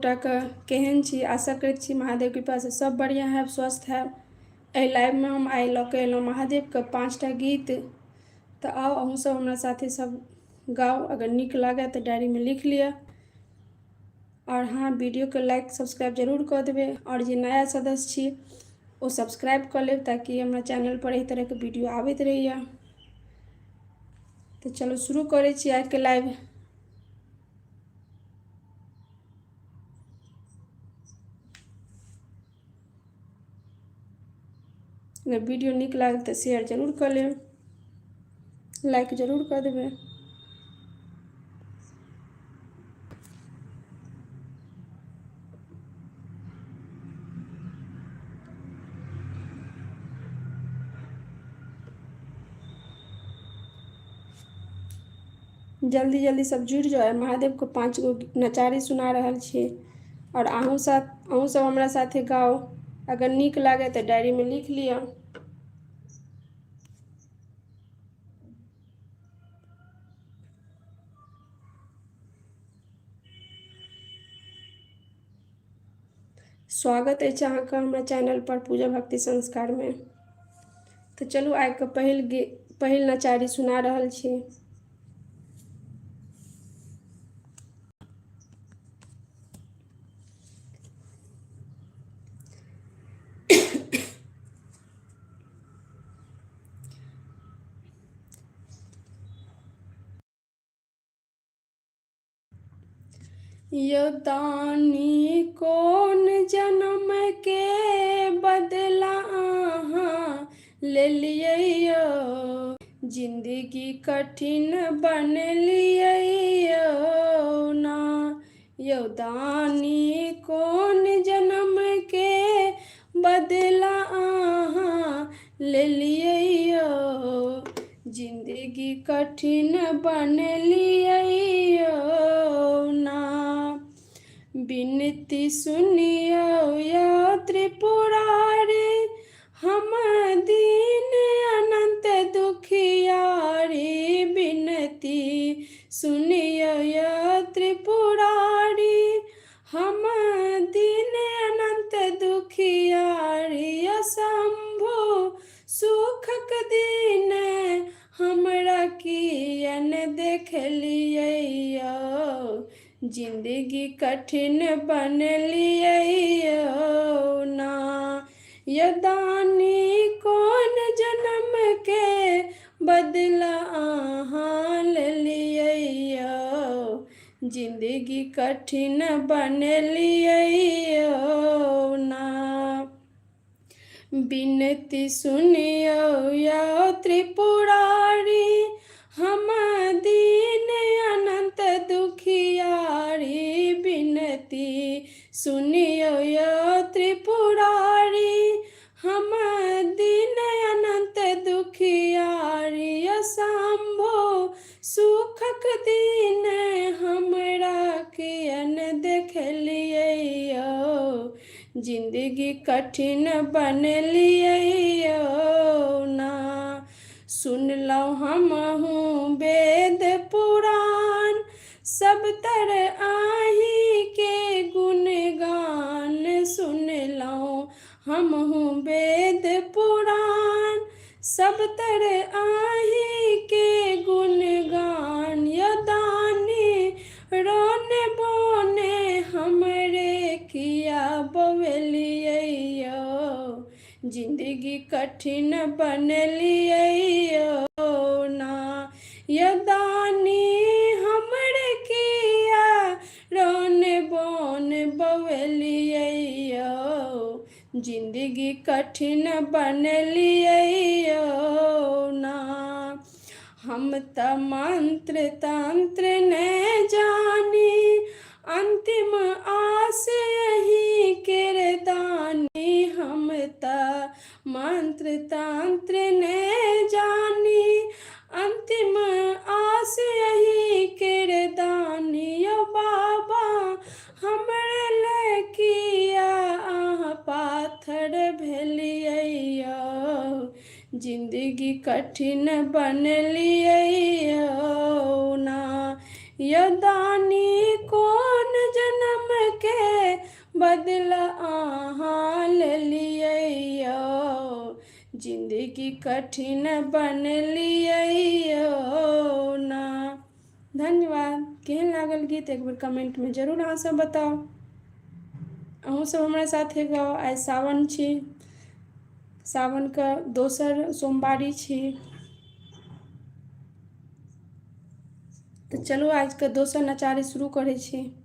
केहन छी। आशा करैत छी महादेव कृपा से सब बढ़िया है, स्वस्थ है। लाइव में हम आइ लऽ के अयलहुँ महादेवके 5टा गीत। तो आओ अहूँ सब हमरा साथे सब गाओ। अगर नीक लागे तो डायरी में लिख लिया। और हाँ, वीडियो के लाइक सब्सक्राइब जरूर कर देवे। और जे नया सदस्य छी वो सब्सक्राइब कर ले, ताकि हमारा चैनल पर एही तरह के वीडियो आबैत रहिए। तो चलो शुरू करे छी आज के लाइव। अगर वीडियो नीक लागे तो शेयर जरूर कर ले, लाइक जरूर कर देवे। जल्दी जल्दी सब जुड़ जाए। महादेव को 5 गो नचारी सुना रहल छी। और अहूँ सब हमरा साथे गाओ। अगर नीक लागे तो डायरी में लिख लिया। स्वागत है अहाँके हमरा चैनल पर पूजा भक्ति संस्कार में। तो चलू आइ के पहिल नचारी सुना रहल छी। यो दानी कौन जन्म के बदला अहाँ ले लिये यो, जिंदगी कठिन बनलिये यो ना। यो दानी कौन जन्म के बदला अहाँ ले लिये यो, जिंदगी कठिन बनलिये यो ना। बिनती सुनियो या त्रिपुरारी, हम दीन अनंत दुखियारी। बिनती सुनियो या त्रिपुरारी, हम दीन अनंत दुखियारी। असंभो सुखक दिन हमरा कियन देखलियै यो, जिंदगी कठिन बनलियै यो ना। यो दानी कौन जन्म के बदला अहाँ लेलियै यो, जिंदगी कठिन बनलियै यो ना। बिनती सुनियो या त्रिपुरारी, हम दीन अनंत दुखियारी। बिनती सुनियो या त्रिपुरारी, हम दीन अनंत दुखियारी। असंभो सुखक दिन हमरा कियन देखलियै यो, जिंदगी कठिन बनलियै यो ना। सुनलौ हमहूँ वेद पुराण, सब तर आही के गुणगान। सुनलौ हमहूँ वेद पुराण, सब तर आही के गुणगान। यो दानी रोने बोने हमरे किया बवेलियै यो, जिंदगी कठिन बनलियै यो ना। यो दानी हमरे किया रोने बोने बवेलियै यो, जिंदगी कठिन बनलियै यो ना। हम त मंत्र तंत्र ने जानी, अंतिम आस यही केर दानी। हम त मंत्र तंत्र ने जानी, अंतिम आस यही केर दानी। यो बाबा हमरे लकिया अहाँ पाथर भेलियै यो, जिंदगी कठिन बनलियै यो ना। यो दानी कौन जन्म के बदला अहाँ लेलियै, जिंदगी कठिन बनलियै ना। धन्यवाद। केहन लागल गीत एक बेर कमेंट में जरूर अहाँ सब बताओ। अहूँ सब हमरा साथे गाओ। आइ सावन छी, सावन का दोसर सोमवारी छी, तो चलू आज के दोसर नचारी शुरू करै छी।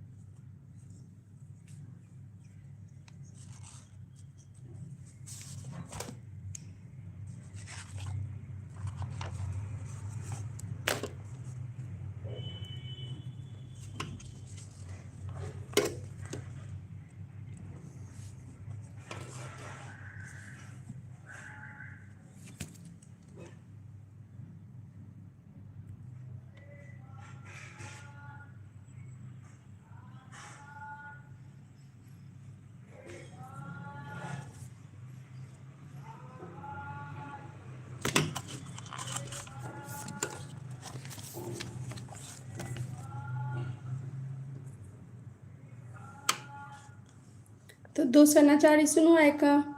तो दोसर नचारी सुनू आइ का।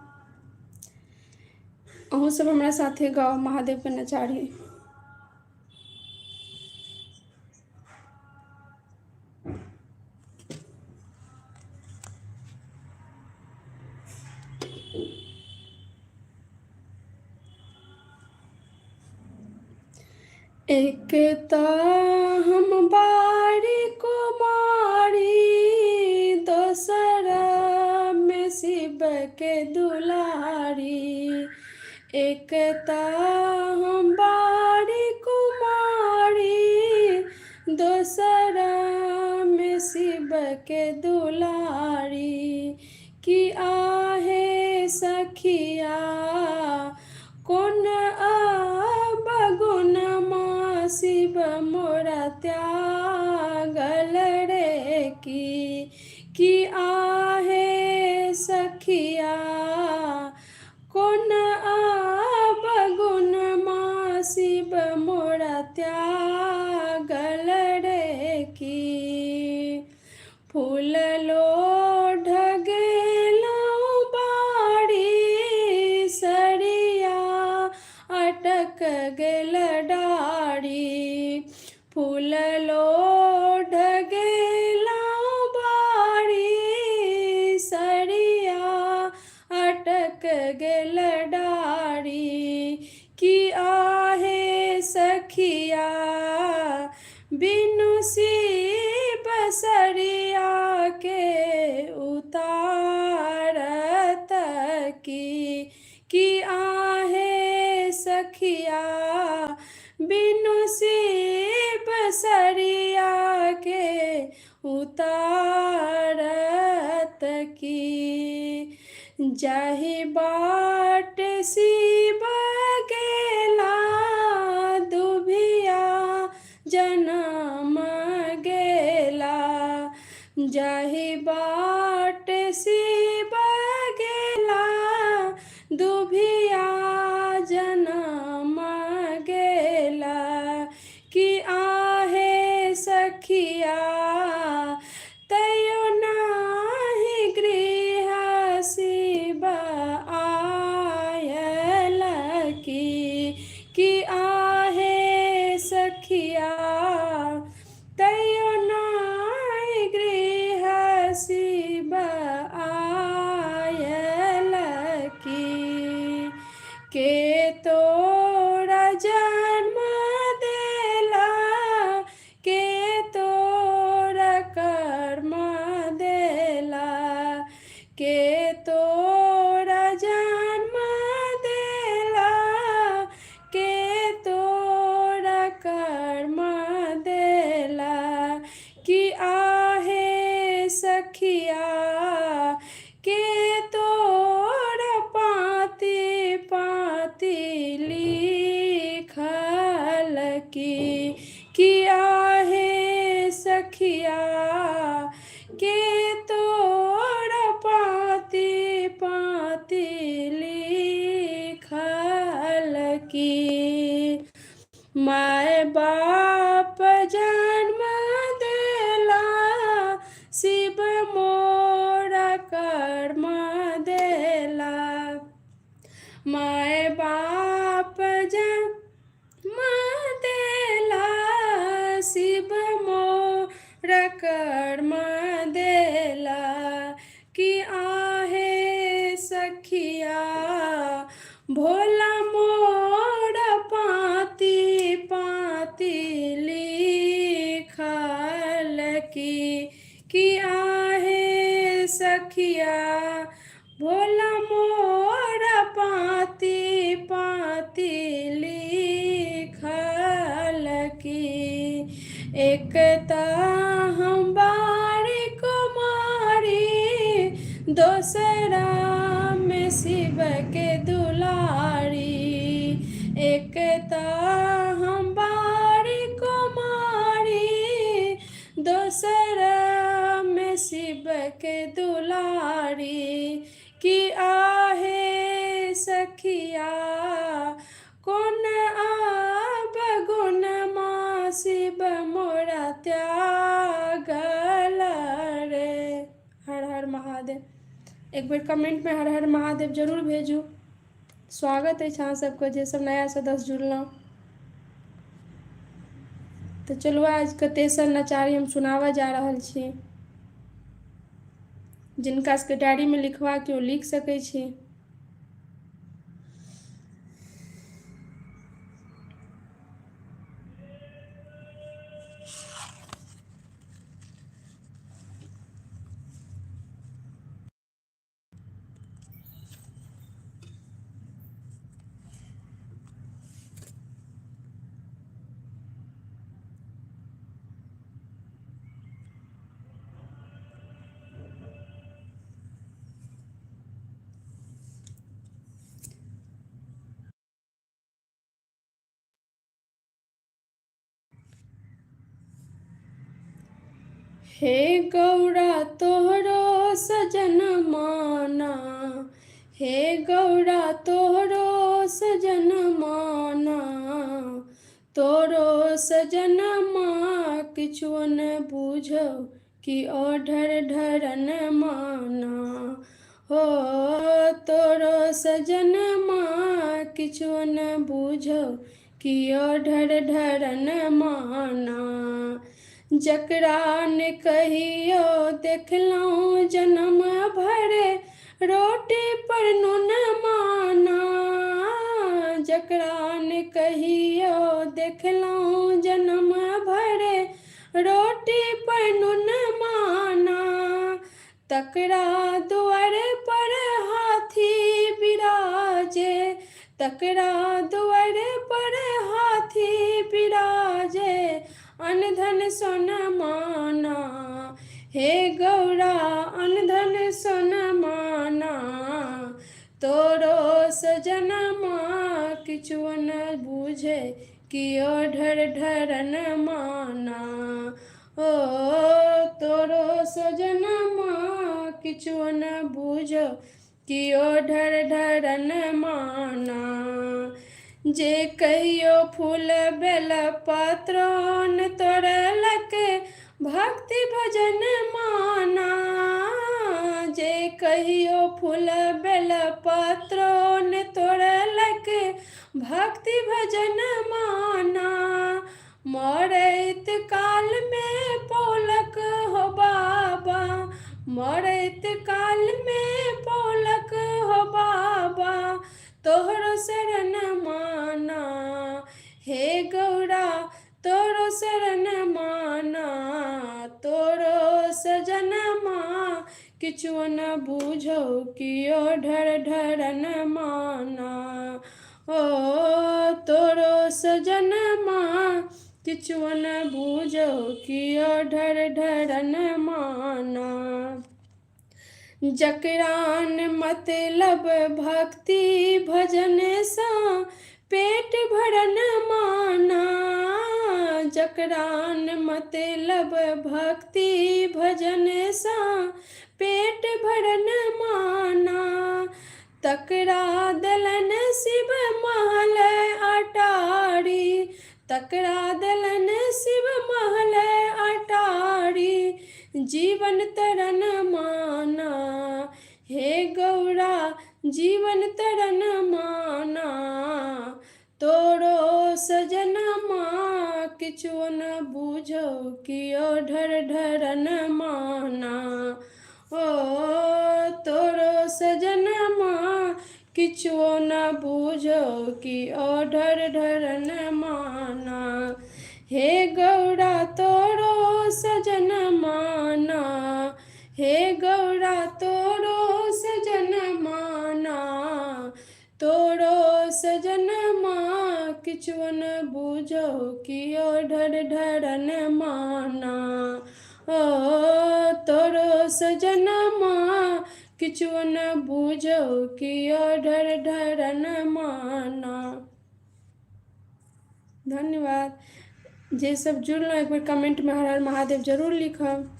अहूँ सब हमरा साथे गाओ महादेव के नचारी। एक ता हम बारी कुमारी, दोसरा में शिव के दुलारी। एक ता हम बारी कुमारी, दोसरा में शिव के दुलारी। कि आहे सखिया कौन बगुन शिव मोरा त्यागल रे। कि आहे सखिया कौन बगुन शिव मोरा त्यागल रे। कि फूल लोढ़ गेलौं बाड़ी, सरिया अटक गेल डाड़ी। फूल लोढ़ गेलौं बाड़ी, सरिया अटक गेल डाड़ी। कि आहे सखिया बिनु शिव सरिया के उतारत। कि आहे सखिया बिनु शिव सरिया के उतारत। की जाहि बाट शिव गेला, दुभिया जनम गेला। जाहि बाट शिव गेला, दुभिया जनम गेला। कि आहे सखिया तयो नाही गृह शिव आयल। कि आहे सखिया तयो नाही गृह शिव आयल। के तोरा जन्म देला, के तोरा कर्म देला। के तोरा जन्म देला, के तोरा कर्म देला। कि आहे सखिया के तोरा पाती पाती लिखल। कि आहे सखिया के तोरा पाती पाती लिखल। की माय बाप जन्म देला, शिव मोर कि आहे सखिया भोला मोर पाती पाती लिखल कि आहे सखिया भोला मोर पाती पाती लिखल की एकता हम बारी कुमारी दोसरा में शिव के दुलारी एकता हम बारी कुमारी दोसरा में शिव के दुलारी कि आहे सखिया कौन आब गुण माँ शिव मोरा त्यागल रे। हर हर महादेव। एक बेर कमेंट में हर हर महादेव जरूर भेजू। स्वागत है अहाँ सबके जे सब नया सदस्य जुड़लहुँ। तो चलू आज के तेसर नचारी हम सुनावा जा रहल छी। जिनका सबके डायरी में लिखवा के ओ लिख सकै छी। हे गौरा तोहरो सजन माना हे गौरा तोहरो सजन माना तोरो सजन माँ किछु न बुझो कि ओढ़र ढरन माना हो तोरो सजन माँ किछु न बुझो कि ओढ़र ढरन माना जकरा ने कहियो देखलहुँ जन्म भरे रोटी पर नून माना जकरा ने कहियो देखलहुँ जन्म भरे रोटी पर नून माना तकरा दुआरे पर हाथी बिराजे तकरा दुआरे पर हाथी बिराजे अनधन सोन माना हे गौरा अनधन सोन माना तोरो सजन माँ किछु न बुझे कि ओढ़र ढरन माना ओ तोरो सजन माँ किछु न बुझो कि ओढ़र ढरन माना जे कहियो फूल बेल पत्रोन तोड़लक भक्ति भजन माना जे कहियो फूल बेल पत्रोन तोड़लक भक्ति भजन माना मरैत काल में पौलक हो बाबा मरैत काल में पौलक हो बाबा तोहरो शरण माना हे गौरा तोरो शरण माना तोरो सजन माँ किछु न बुझो कि ओढ़र ढरन माना ओ तोरो सजन माँ किछु न बुझो कि ओढ़र ढरन माना जकरान मतलब भक्ति भजन सा पेट भरन माना जकरान मतलब भक्ति भजन सा पेट भरन माना तकरा दलन शिव महल अटारी तकरा दलन शिव महल अटारी जीवन तरन माना हे गौरा जीवन तरन माना तोरो सजन माँ किछु न बुझो कि ओढ़र ढरन माना ओ किछुओ न बूझो कि ओढ़र ढरन माना। हे गौरा तोरो सजन माना, हे गौरा तोरो सजन माना, तोरो सजन माँ किछुओ न बूझो कि ओढ़र ढरन माना। ओ तोरो सजन माँ किछुओ न बूझो कि ओढ़र ढरन माना। धन्यवाद। जे सब जुड़लहुँ एक बेर कमेंट में हर हर महादेव जरूर लिखब।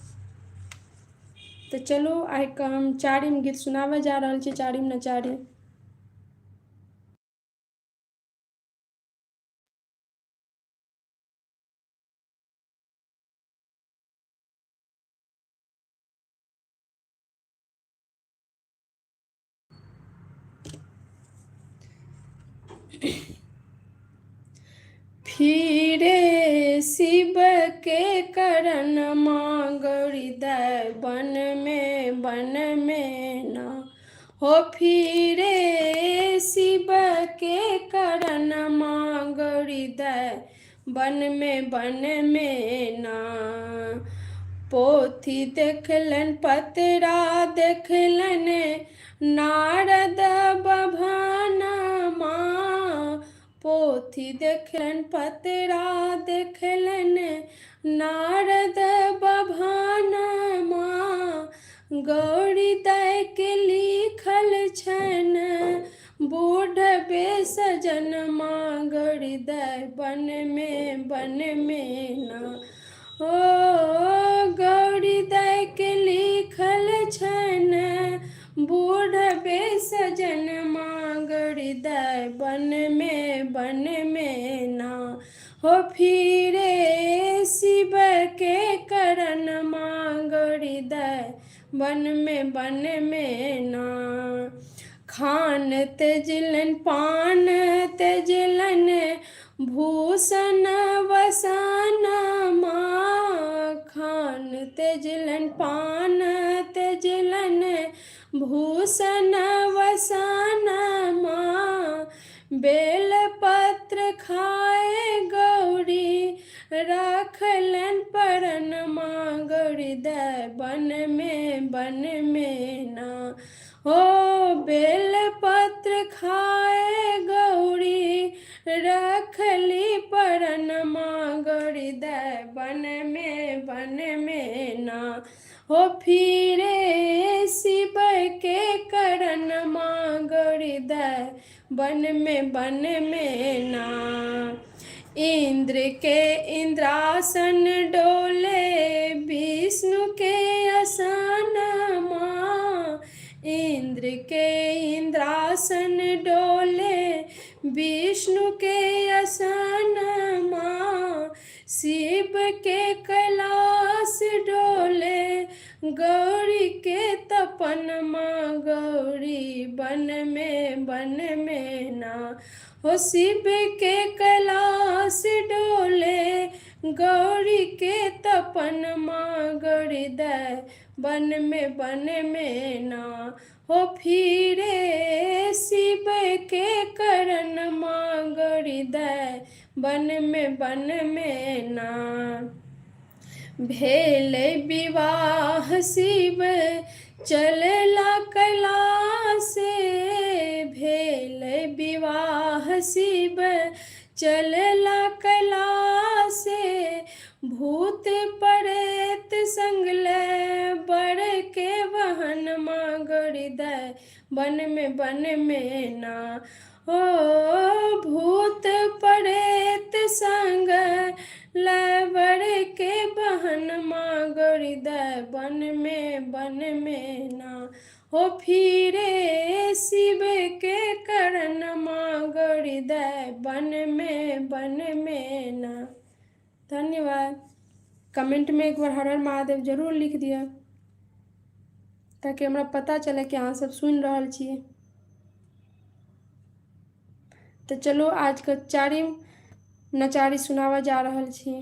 तो चलो आइ के हम चारिम गीत सुनावे जा रहल छी, चारिम नचारी। फिरे शिव के करण माँ गौरी दै बन में ना। हो फिरे शिव के करण माँ गौरी दै बन में ना। पोथी देखलन पतरा देखलन नारद बभाना माँ। पोथी देखलन पतरा देखलन नारद बभाना माँ। गौरी दै के लिखल छन बूढ़बे सजन माँ गौरी दै बन में ना। ओ गौरी दै के लिखल छन बूढ़बे सजन माँ गौरी दै बन में ना। हो फिरे शिव के करण माँ गौरी दै बन में ना। खान त्यजलन पान त्यजलन भूषण वसन माँ। खान त्यजलन पान त्यजलन भूषण वसन माँ। बेल पत्र खाए गौरी रखलन परन माँ गौरी दै बन में ना। हो बेल पत्र खाए गौरी रखली परन माँ गौरी दै बन में ना। हो फिरे शिव के करण माँ गौरी दै बन में ना। इंद्र के इंद्रासन डोले विष्णु के आसन माँ। इंद्र के इंद्रासन डोले विष्णु के आसन माँ। शिव के कैलाश डोले गौरी के तपन माँ गौरी बन में ना। हो शिव के कैलाश डोले गौरी के तपन माँ गौरी दै बन में ना। हो फिरे शिव के करण माँ गौरी दै बन में ना। भेल विवाह शिव चलला कैलाश। भेल विवाह शिव चलला कैलाश। भूत प्रेत संगले बड़ के वहन माँ गौरी दै बन में ना। ओ भूत प्रेत संग लबड़ के बहन माँ गौरी दै बन में ना। हो फिरे शिव के करण माँ गौरी दै बन में ना। धन्यवाद। कमेंट में एक बार हर हर महादेव जरूर लिख दिया ताकि हमरा पता चले कि अहाँ सब सुन रहल छियै। तो चलो आज का चारिम नचारी सुनावा जा रहल छी।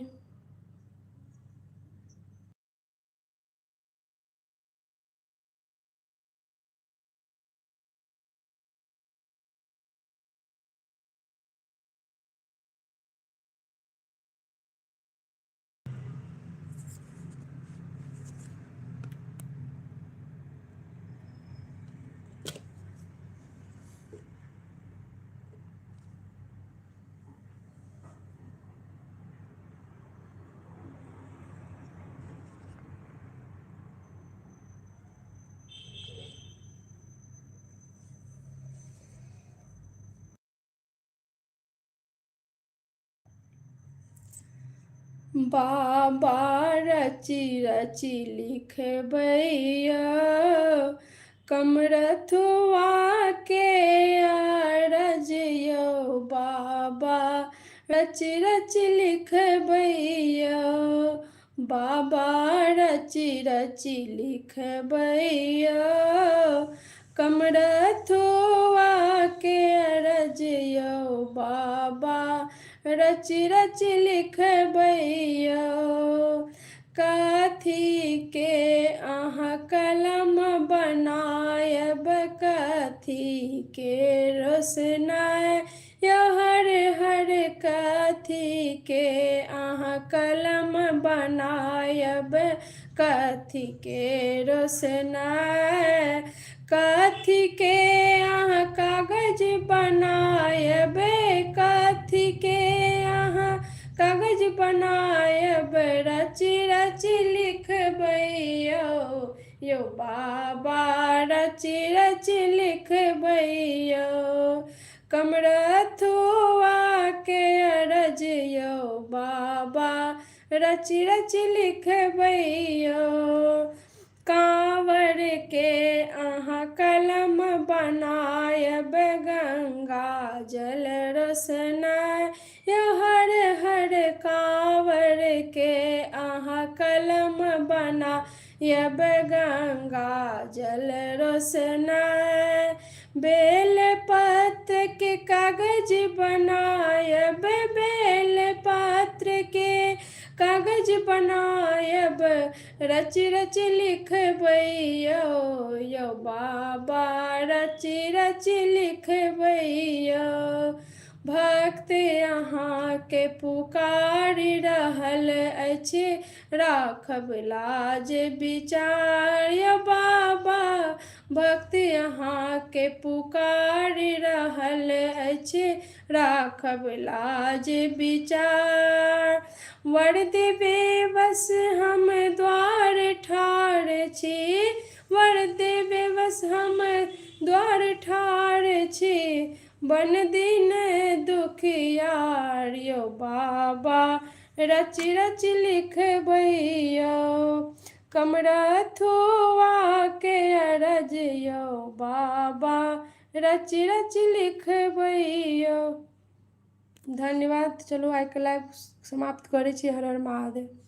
बाबा रची रची लिखबैया कमरथुआ के अरज यौ बाबा रची रची लिखबैया बाबा रची रची लिखबैया कमरथुआ के अरज यौ बाबा रची रची लिखबैया कथी के अहाँ कलम बनायब कथी के रोशनाय हर हर कथी के अहाँ कलम बनायब कथी के रोशनाय कथी के अहाँ कागज बनायब कथी के अहाँ कागज बनायब रची रची लिखबैयो यो बाबा रची रची लिखबैयो कमरथुआ के अरज यौ बाबा रची रची लिखबैयो कांवर के अहाँ कलम बनायब गंगा जल रोशनाय हर हर कांवर के अहाँ कलम बनायब गंगा जल रोशनाय बेल पत्र के कागज बनायब बेल पत्र के कागज बनायब रची रची लिखबैयो यो बाबा रची रची लिखबैयो भक्त अहाँ के पुकारी रहल अछि राखब लाज विचार यो बाबा भक्त अहाँ के पुकारी रहल अछि राखब लाज विचार वर देबे बस हम द्वार ठाढ़ छी वर देबे बस हम द्वार ठाढ़ छी बन दिन दुखियार यो बाबा रची रची लिखबैयो कमरथुआ के अरज यौ बाबा रची रची लिखबैयो। धन्यवाद। चलो आइ के लाइव समाप्त करै छी। हर हर महादेव।